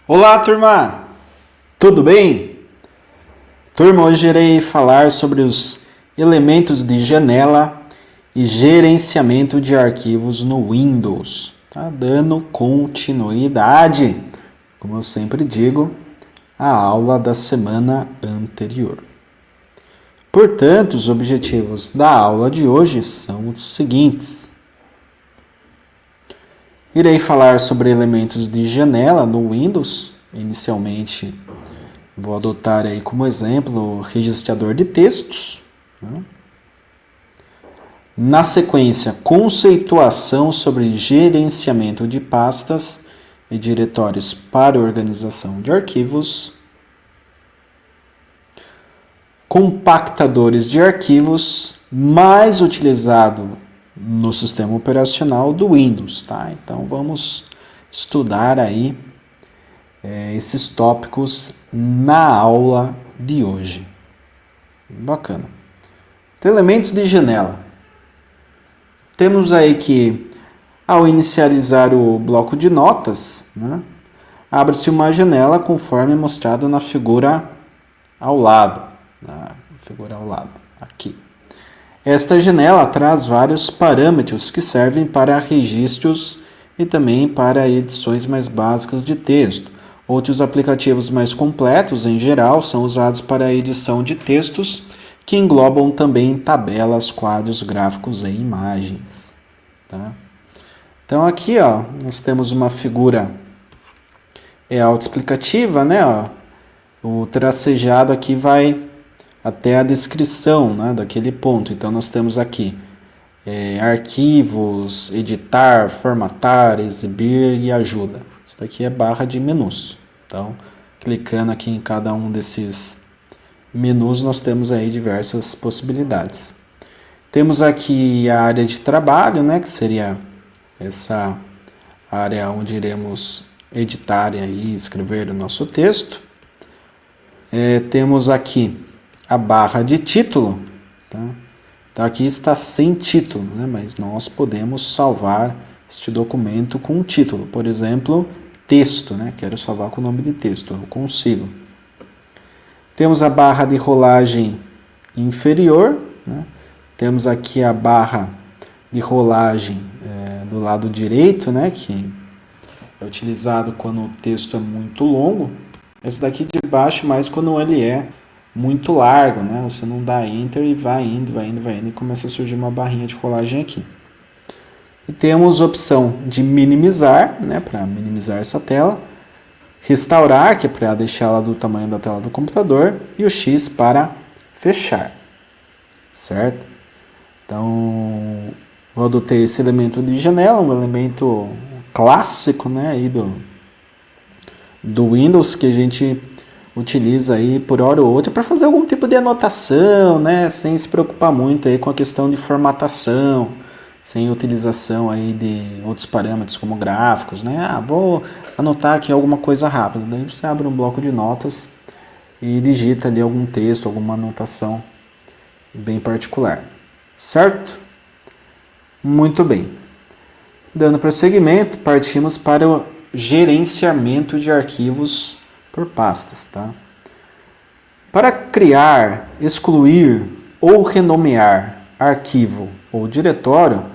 Olá, turma! Tudo bem? Turma, hoje irei falar sobre os elementos de janela e gerenciamento de arquivos no Windows. Tá dando continuidade, como eu sempre digo, à aula da semana anterior. Portanto, os objetivos da aula de hoje são os seguintes. Irei falar sobre elementos de janela no Windows. Inicialmente, vou adotar aí como exemplo o registrador de textos. Na sequência, conceituação sobre gerenciamento de pastas e diretórios para organização de arquivos. Compactadores de arquivos, mais utilizado no sistema operacional do Windows, tá? Então vamos estudar aí esses tópicos na aula de hoje. Bacana. Então, elementos de janela. Temos aí que, ao inicializar o bloco de notas, abre-se uma janela conforme mostrado na figura ao lado. Aqui. Esta janela traz vários parâmetros que servem para registros e também para edições mais básicas de texto. Outros aplicativos mais completos, em geral, são usados para a edição de textos, que englobam também tabelas, quadros, gráficos e imagens. Tá? Então aqui nós temos uma figura autoexplicativa, né? O tracejado aqui vai até a descrição, daquele ponto. Então, nós temos aqui arquivos, editar, formatar, exibir e ajuda. Isso daqui é barra de menus. Então, clicando aqui em cada um desses menus, nós temos aí diversas possibilidades. Temos aqui a área de trabalho, que seria essa área onde iremos editar e escrever o nosso texto. Temos aqui a barra de título, tá? Então aqui está sem título, mas nós podemos salvar este documento com um título. Por exemplo, texto, quero salvar com o nome de texto, eu consigo. Temos a barra de rolagem inferior, temos aqui a barra de rolagem do lado direito, que é utilizado quando o texto é muito longo. Esse daqui de baixo, mais quando ele é muito largo, Você não dá Enter e vai indo, e começa a surgir uma barrinha de rolagem aqui. E temos a opção de minimizar, para minimizar essa tela, restaurar, que é para deixá-la do tamanho da tela do computador, e o X para fechar, certo? Então, eu adotei esse elemento de janela, um elemento clássico, aí do Windows, que a gente utiliza aí por hora ou outra para fazer algum tipo de anotação, sem se preocupar muito aí com a questão de formatação, sem utilização aí de outros parâmetros como gráficos, vou anotar aqui alguma coisa rápida. Daí você abre um bloco de notas e digita ali algum texto, alguma anotação bem particular, certo? Muito bem. Dando prosseguimento, partimos para o gerenciamento de arquivos por pastas, tá? Para criar, excluir ou renomear arquivo ou diretório,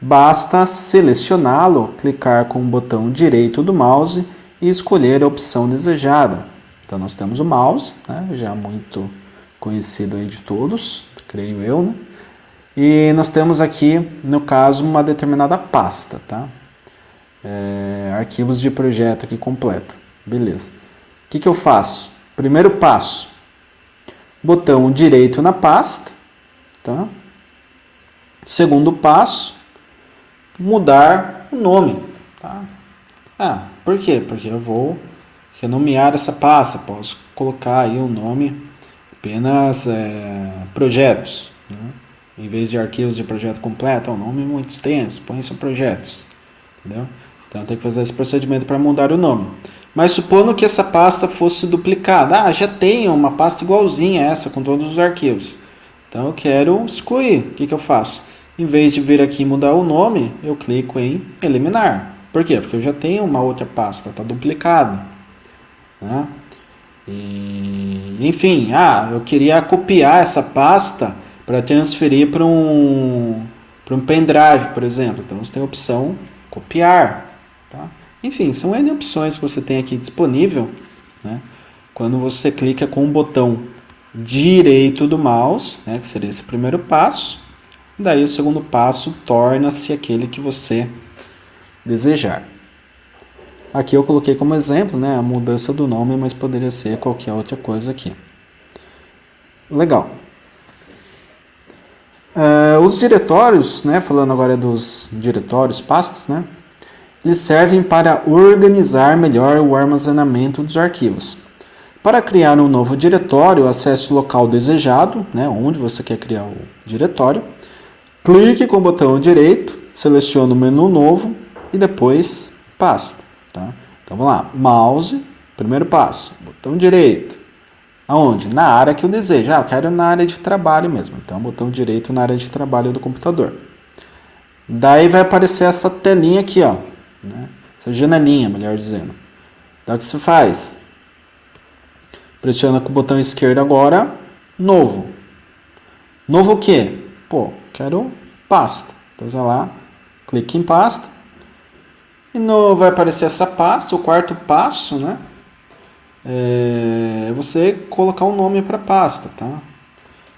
basta selecioná-lo, clicar com o botão direito do mouse e escolher a opção desejada. Então nós temos o mouse, já muito conhecido aí de todos, creio eu, E nós temos aqui, no caso, uma determinada pasta, tá? Arquivos de projeto aqui completo. Beleza. O que eu faço? Primeiro passo, botão direito na pasta, tá? Segundo passo, mudar o nome, tá? Por quê? Porque eu vou renomear essa pasta, posso colocar aí o nome apenas projetos, Em vez de arquivos de projeto completo, é um nome muito extenso, põe só projetos, entendeu? Então tem que fazer esse procedimento para mudar o nome. Mas supondo que essa pasta fosse duplicada. Já tenho uma pasta igualzinha a essa, com todos os arquivos. Então eu quero excluir. O que eu faço? Em vez de vir aqui e mudar o nome, eu clico em eliminar. Por quê? Porque eu já tenho uma outra pasta, está duplicada. né? Enfim, eu queria copiar essa pasta para transferir para um pendrive, por exemplo. Então você tem a opção copiar. Tá? Enfim, são N opções que você tem aqui disponível, né? Quando você clica com o botão direito do mouse, né, que seria esse primeiro passo, daí o segundo passo torna-se aquele que você desejar. Aqui eu coloquei como exemplo, né, a mudança do nome, mas poderia ser qualquer outra coisa aqui. Legal. Os diretórios, né, falando agora dos diretórios, pastas, né, eles servem para organizar melhor o armazenamento dos arquivos. Para criar um novo diretório, acesse o local desejado, né, onde você quer criar o diretório, clique com o botão direito, selecione o menu novo e depois pasta. Tá? Então vamos lá, mouse, primeiro passo, botão direito. Aonde? Na área que eu desejo. Eu quero na área de trabalho mesmo. Então botão direito na área de trabalho do computador. Daí vai aparecer essa telinha aqui, ó, né? Essa janelinha, melhor dizendo. Então o que você faz? Pressiona com o botão esquerdo agora, novo. Novo o quê? Pô, quero pasta. Então vai lá, clique em pasta. E vai aparecer essa pasta, o quarto passo, né? É você colocar um nome para a pasta, tá?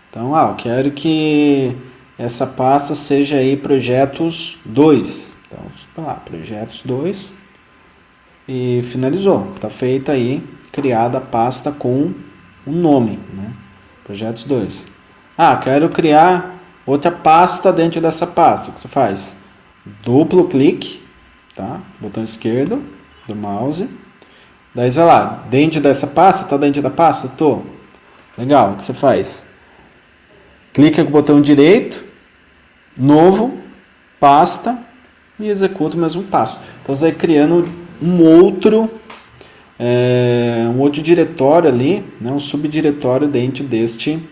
Então, eu quero que essa pasta seja aí projetos 2. Então, lá, projetos 2. E finalizou. Tá feita aí, criada a pasta com um nome, né? Projetos 2. Quero criar outra pasta dentro dessa pasta. O que você faz? Duplo clique, tá? Botão esquerdo do mouse. Daí você vai lá, dentro dessa pasta, tá dentro da pasta? Tô. Legal, o que você faz? Clica com o botão direito, novo, pasta e executa o mesmo passo. Então você vai criando um outro diretório ali, né, um subdiretório dentro deste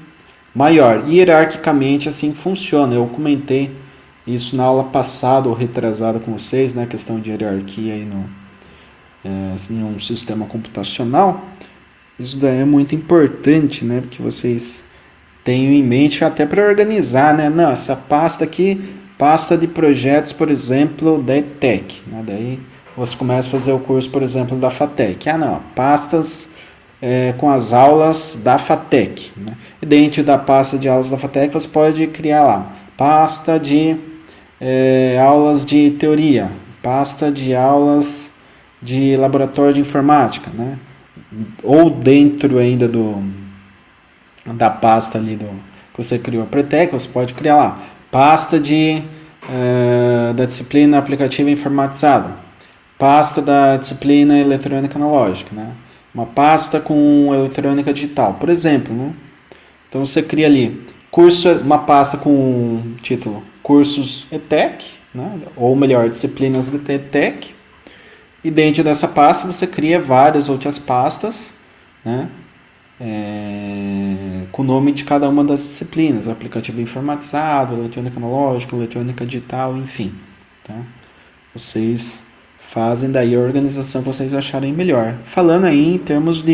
maior. Hierarquicamente assim funciona. Eu comentei isso na aula passada ou retrasada com vocês, né, a questão de hierarquia aí em um sistema computacional. Isso daí é muito importante, né, porque vocês tenham em mente até para organizar, né? Não, essa pasta aqui, pasta de projetos, por exemplo, da ETEC, né? Daí você começa a fazer o curso, por exemplo, da FATEC. Não, pastas com as aulas da FATEC, né? E dentro da pasta de aulas da FATEC você pode criar lá pasta de aulas de teoria, pasta de aulas de laboratório de informática, né? Ou dentro ainda da pasta ali que você criou a Pretec, você pode criar lá pasta da disciplina aplicativa informatizada, pasta da disciplina eletrônica analógica, né? Uma pasta com eletrônica digital, por exemplo, né? Então você cria ali uma pasta com título cursos ETEC, né? Ou melhor, disciplinas de ETEC. E dentro dessa pasta você cria várias outras pastas, né? Com o nome de cada uma das disciplinas, aplicativo informatizado, eletrônica analógica, eletrônica digital, enfim. Tá? Vocês fazem daí a organização que vocês acharem melhor. Falando aí em termos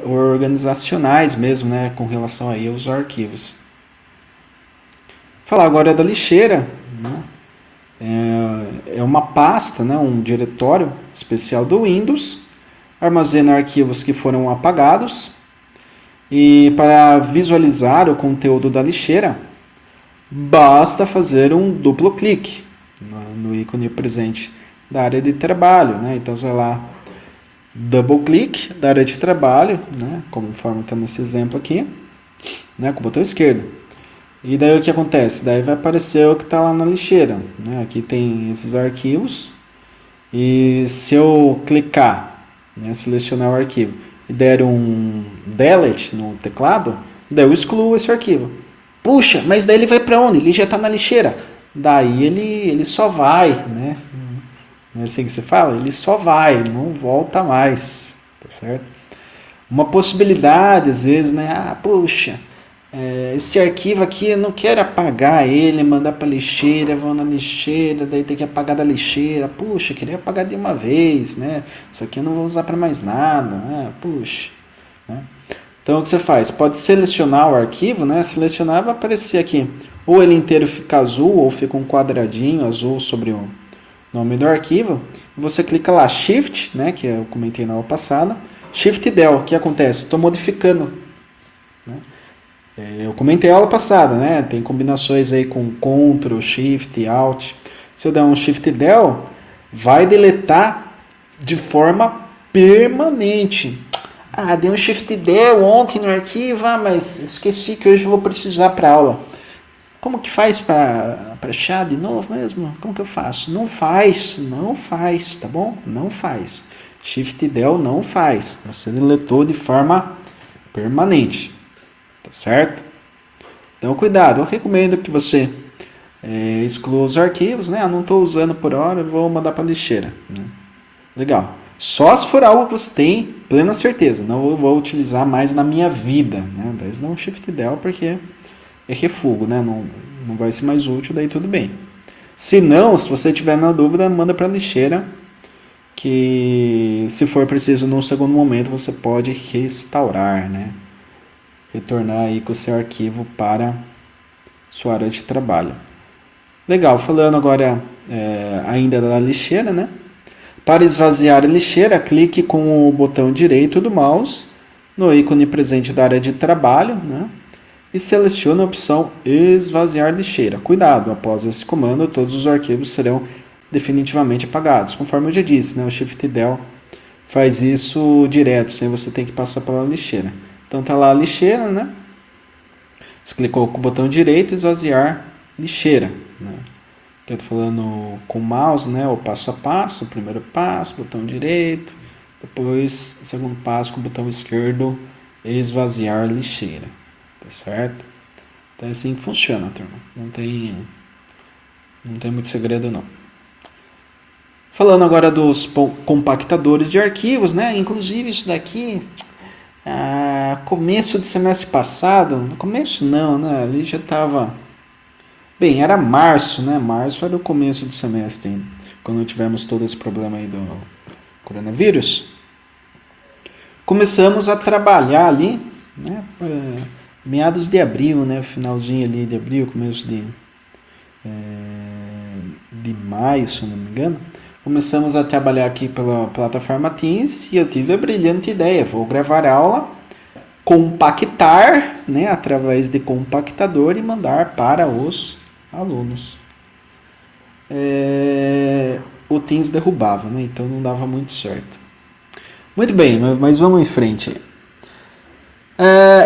organizacionais mesmo, né? Com relação aí aos arquivos. Falar agora da lixeira, né? É uma pasta, né, um diretório especial do Windows, armazena arquivos que foram apagados, e para visualizar o conteúdo da lixeira, basta fazer um duplo clique no ícone presente da área de trabalho, né? Então você vai lá, double click da área de trabalho, né, conforme está nesse exemplo aqui, né, com o botão esquerdo. E daí o que acontece? Daí vai aparecer o que está lá na lixeira, né? Aqui tem esses arquivos. E se eu clicar, né, selecionar o arquivo e der um delete no teclado, daí eu excluo esse arquivo. Puxa, mas daí ele vai para onde? Ele já está na lixeira. Daí ele só vai, né? Não é assim que se fala? Ele só vai, não volta mais, tá certo? Uma possibilidade, às vezes, né? Puxa, esse arquivo aqui eu não quero apagar ele, mandar para lixeira, vou na lixeira, daí tem que apagar da lixeira. Puxa, queria apagar de uma vez, né? Isso aqui eu não vou usar para mais nada, né? Puxa, né? Então o que você faz? Pode selecionar o arquivo, né? Selecionar vai aparecer aqui. Ou ele inteiro fica azul, ou fica um quadradinho azul sobre o nome do arquivo. Você clica lá, Shift, né? Que eu comentei na aula passada. Shift Del, o que acontece? Estou modificando. Né? Eu comentei a aula passada, né? Tem combinações aí com Ctrl, Shift, Alt. Se eu der um Shift Del, vai deletar de forma permanente. Ah, dei um Shift Del ontem no arquivo, mas esqueci que hoje eu vou precisar para aula. Como que faz para achar de novo mesmo? Como que eu faço? Não faz, tá bom? Não faz. Shift Del não faz. Você deletou de forma permanente, tá certo? Então cuidado, eu recomendo que você exclua os arquivos, né? Não estou usando por hora, vou mandar para lixeira. Né? Legal. Só se for algo que você tem plena certeza, não vou utilizar mais na minha vida, né? Daí você dá um Shift Del porque é refugo, né? Não vai ser mais útil, daí tudo bem. Se não, se você tiver na dúvida, manda para a lixeira, que se for preciso num segundo momento, você pode restaurar, né? Retornar aí com o seu arquivo para sua área de trabalho. Legal, falando agora ainda da lixeira, né? Para esvaziar a lixeira, clique com o botão direito do mouse no ícone presente da área de trabalho, né? E selecione a opção esvaziar lixeira. Cuidado, após esse comando, todos os arquivos serão definitivamente apagados. Conforme eu já disse, né? O Shift Del faz isso direto, sem você ter que passar pela lixeira. Então tá lá a lixeira, né? Você clicou com o botão direito, esvaziar lixeira, né? Eu estou falando com o mouse, né? O passo a passo, o primeiro passo, botão direito, depois o segundo passo com o botão esquerdo, esvaziar lixeira, tá certo? Então é assim que funciona, turma. Não tem muito segredo não. Falando agora dos compactadores de arquivos, né? Inclusive isso daqui, começo do semestre passado, começo não, né? Ali já estava... Bem, era março, né? Março era o começo do semestre ainda, quando tivemos todo esse problema aí do coronavírus. Começamos a trabalhar ali, né? Meados de abril, né? Finalzinho ali de abril, começo de maio, se não me engano. Começamos a trabalhar aqui pela plataforma Teams e eu tive a brilhante ideia, vou gravar aula, compactar, né? Através de compactador e mandar para os alunos. O Teams derrubava, né? Então não dava muito certo. Muito bem, mas vamos em frente.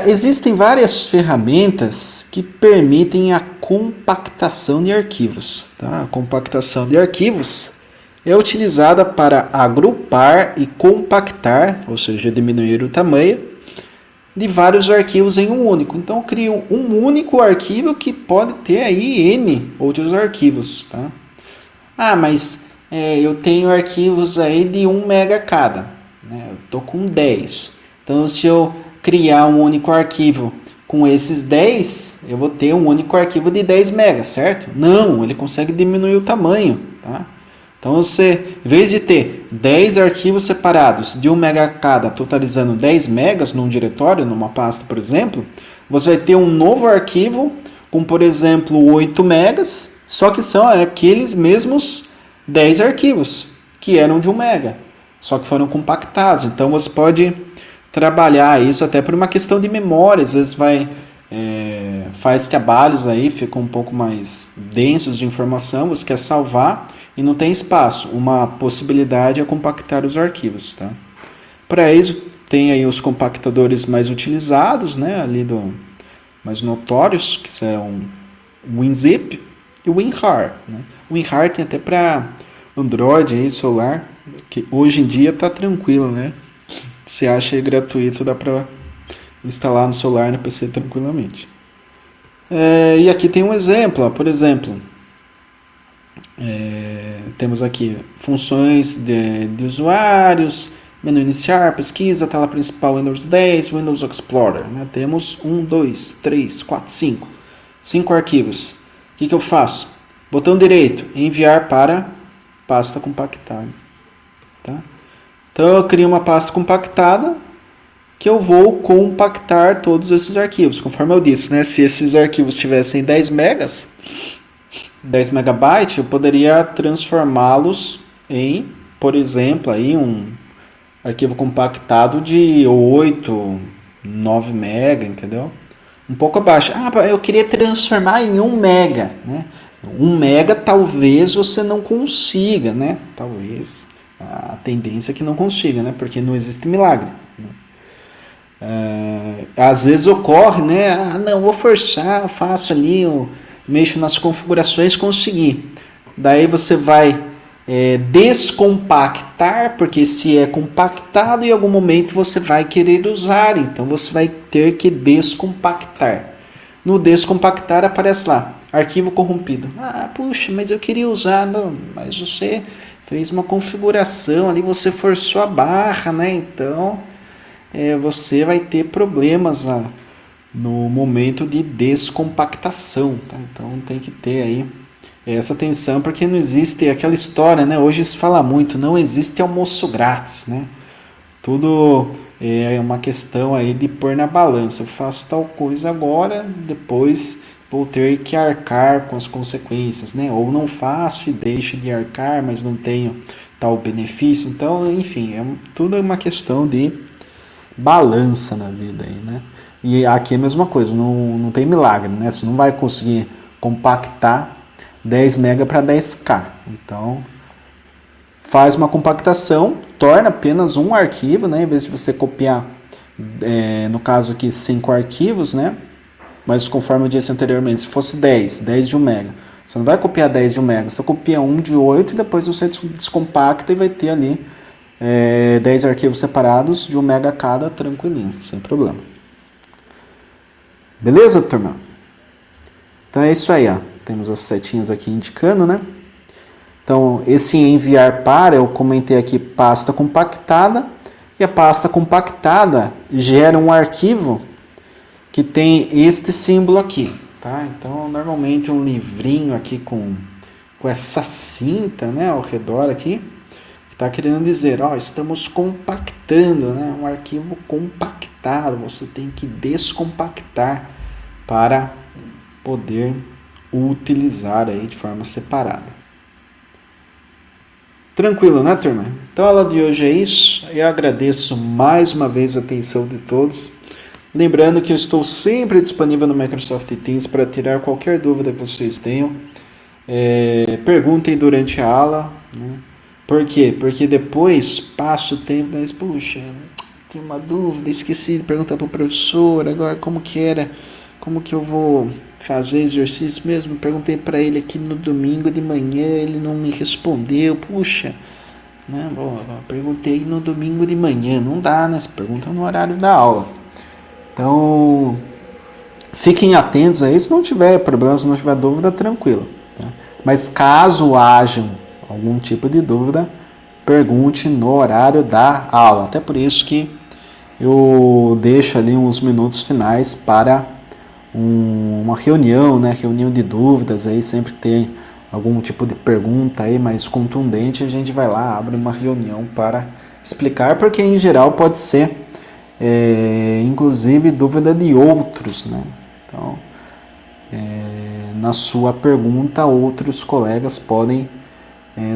Existem várias ferramentas que permitem a compactação de arquivos. Tá? A compactação de arquivos é utilizada para agrupar e compactar, ou seja, diminuir o tamanho de vários arquivos em um único. Então, eu crio um único arquivo que pode ter aí N outros arquivos. Tá? Mas eu tenho arquivos aí de 1 mega cada. Né? Eu estou com 10. Então, se eu criar um único arquivo com esses 10, eu vou ter um único arquivo de 10 megas, certo? Não, ele consegue diminuir o tamanho. Tá? Então, você, em vez de ter 10 arquivos separados de 1 mega cada, totalizando 10 megas num diretório, numa pasta, por exemplo, você vai ter um novo arquivo com, por exemplo, 8 megas, só que são aqueles mesmos 10 arquivos que eram de 1 mega, só que foram compactados. Então, você pode trabalhar isso até por uma questão de memória, às vezes faz trabalhos aí, ficam um pouco mais densos de informação, você quer salvar e não tem espaço. Uma possibilidade é compactar os arquivos. Tá? Para isso, tem aí os compactadores mais utilizados, né? Ali mais notórios, que são o WinZip e o WinRAR. Né? O WinRAR tem até para Android, aí, celular, que hoje em dia está tranquilo, né? Você acha gratuito, dá para instalar no celular, no PC tranquilamente. E aqui tem um exemplo, por exemplo, temos aqui funções de usuários, Menu iniciar, pesquisa, tela principal Windows 10, Windows Explorer. Né? Temos 1, 2, 3, 4, 5. 5 arquivos. O que eu faço? Botão direito, enviar para pasta compactada. Tá? Então eu crio uma pasta compactada que eu vou compactar todos esses arquivos. Conforme eu disse, né? Se esses arquivos tivessem 10 megas, 10 megabytes, eu poderia transformá-los em, por exemplo, aí um arquivo compactado de 8, 9 mega, entendeu? Um pouco abaixo. Eu queria transformar em 1 mega, né? 1 mega talvez você não consiga, né? Talvez a tendência é que não consiga, né? Porque não existe milagre. Né? Às vezes ocorre, né? Não, vou forçar, faço ali, eu mexo nas configurações, consegui. Daí você vai descompactar, porque se é compactado, em algum momento você vai querer usar, então você vai ter que descompactar. No descompactar aparece lá, arquivo corrompido. Puxa, mas eu queria usar. Não, mas você fez uma configuração ali, você forçou a barra, né? Então você vai ter problemas no momento de descompactação, tá? Então tem que ter aí essa atenção, porque não existe aquela história, né? Hoje se fala muito, não existe almoço grátis, né? Tudo é uma questão aí de pôr na balança. Eu faço tal coisa agora, depois vou ter que arcar com as consequências, né? Ou não faço e deixo de arcar, mas não tenho tal benefício. Então, enfim, tudo é uma questão de balança na vida aí, né? E aqui é a mesma coisa, não tem milagre, né? Você não vai conseguir compactar 10 MB para 10K. Então, faz uma compactação, torna apenas um arquivo, né? Em vez de você copiar, no caso aqui, 5 arquivos, né? Mas conforme eu disse anteriormente, se fosse 10 de 1 MB, você não vai copiar 10 de 1 MB, você copia um de 8 e depois você descompacta e vai ter ali 10 arquivos separados de 1 MB cada, tranquilinho, sem problema. Beleza, turma? Então é isso aí, ó. Temos as setinhas aqui indicando, né? Então, esse enviar para, eu comentei aqui, pasta compactada. E a pasta compactada gera um arquivo que tem este símbolo aqui, tá? Então, normalmente um livrinho aqui com essa cinta, né, ao redor aqui, que está querendo dizer, estamos compactando, né? Um arquivo compactado, você tem que descompactar para poder utilizar aí de forma separada. Tranquilo, né, turma? Então a aula de hoje é isso. Eu agradeço mais uma vez a atenção de todos. Lembrando que eu estou sempre disponível no Microsoft Teams para tirar qualquer dúvida que vocês tenham. Perguntem durante a aula. Né? Por quê? Porque depois passa o tempo, né? Puxa, tem uma dúvida, esqueci de perguntar para o professor, agora como que era, como que eu vou fazer exercício mesmo? Perguntei para ele aqui no domingo de manhã, ele não me respondeu, puxa, né? Bom, perguntei no domingo de manhã, não dá, né? Você pergunta no horário da aula. Então, fiquem atentos aí, se não tiver problema, se não tiver dúvida, tranquilo. Tá? Mas caso haja algum tipo de dúvida, pergunte no horário da aula. Até por isso que eu deixo ali uns minutos finais para uma reunião, né? Reunião de dúvidas, aí sempre tem algum tipo de pergunta aí mais contundente, a gente vai lá, abre uma reunião para explicar, porque em geral pode ser inclusive dúvida de outros, né? Então, na sua pergunta, outros colegas podem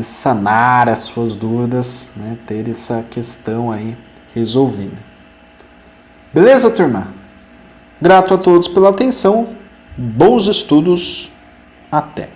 sanar as suas dúvidas, né? Ter essa questão aí resolvida. Beleza, turma? Grato a todos pela atenção, bons estudos, até!